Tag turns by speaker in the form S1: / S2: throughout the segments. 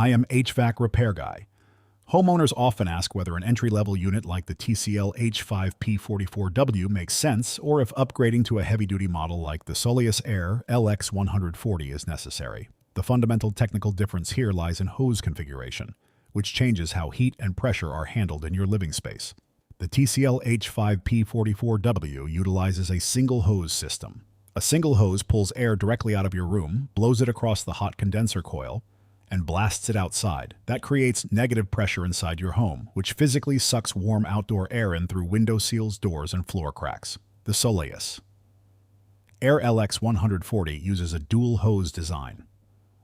S1: I am HVAC Repair Guy. Homeowners often ask whether an entry-level unit like the TCL H5P44W makes sense, or if upgrading to a heavy-duty model like the Soleus Air LX-140 is necessary. The fundamental technical difference here lies in hose configuration, which changes how heat and pressure are handled in your living space. The TCL H5P44W utilizes a single hose system. A single hose pulls air directly out of your room, blows it across the hot condenser coil, and blasts it outside. That creates negative pressure inside your home, which physically sucks warm outdoor air in through window seals, doors, and floor cracks. The Soleus Air LX-140 uses a dual hose design.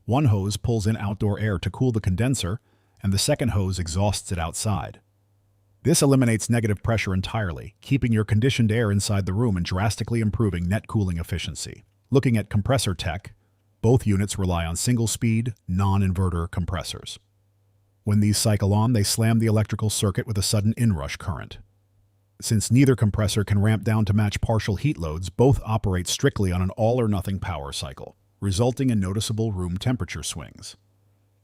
S1: One hose pulls in outdoor air to cool the condenser, and the second hose exhausts it outside. This eliminates negative pressure entirely, keeping your conditioned air inside the room and drastically improving net cooling efficiency. Looking at compressor tech, both units rely on single-speed, non-inverter compressors. When these cycle on, they slam the electrical circuit with a sudden inrush current. Since neither compressor can ramp down to match partial heat loads, both operate strictly on an all-or-nothing power cycle, resulting in noticeable room temperature swings.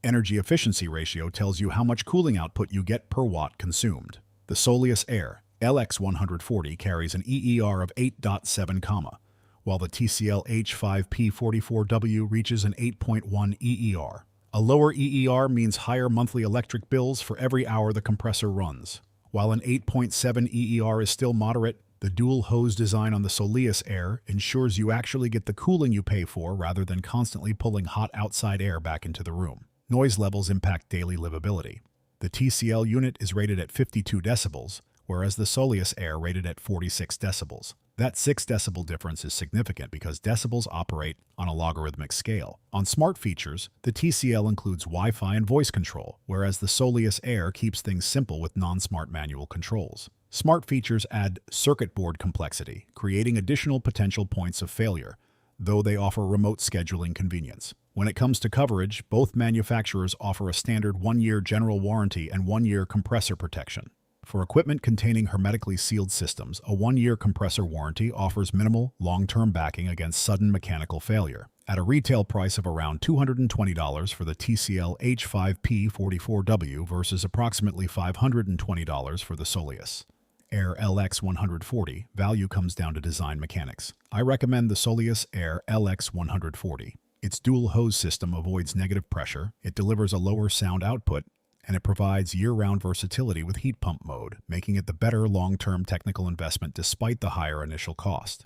S1: Energy efficiency ratio tells you how much cooling output you get per watt consumed. The Soleus Air LX-140 carries an EER of 8.7, while the TCL H5P44W reaches an 8.1 EER. A lower EER means higher monthly electric bills for every hour the compressor runs. While an 8.7 EER is still moderate, the dual hose design on the Soleus Air ensures you actually get the cooling you pay for rather than constantly pulling hot outside air back into the room. Noise levels impact daily livability. The TCL unit is rated at 52 decibels, whereas the Soleus Air rated at 46 decibels. That 6 decibel difference is significant because decibels operate on a logarithmic scale. On smart features, the TCL includes Wi-Fi and voice control, whereas the Soleus Air keeps things simple with non-smart manual controls. Smart features add circuit board complexity, creating additional potential points of failure, though they offer remote scheduling convenience. When it comes to coverage, both manufacturers offer a standard 1-year general warranty and 1-year compressor protection. For equipment containing hermetically sealed systems, a 1-year compressor warranty offers minimal, long-term backing against sudden mechanical failure. At a retail price of around $220 for the TCL H5P44W versus approximately $520 for the Soleus Air LX-140, value comes down to design mechanics. I recommend the Soleus Air LX-140. Its dual hose system avoids negative pressure, it delivers a lower sound output, and it provides year-round versatility with heat pump mode, making it the better long-term technical investment despite the higher initial cost.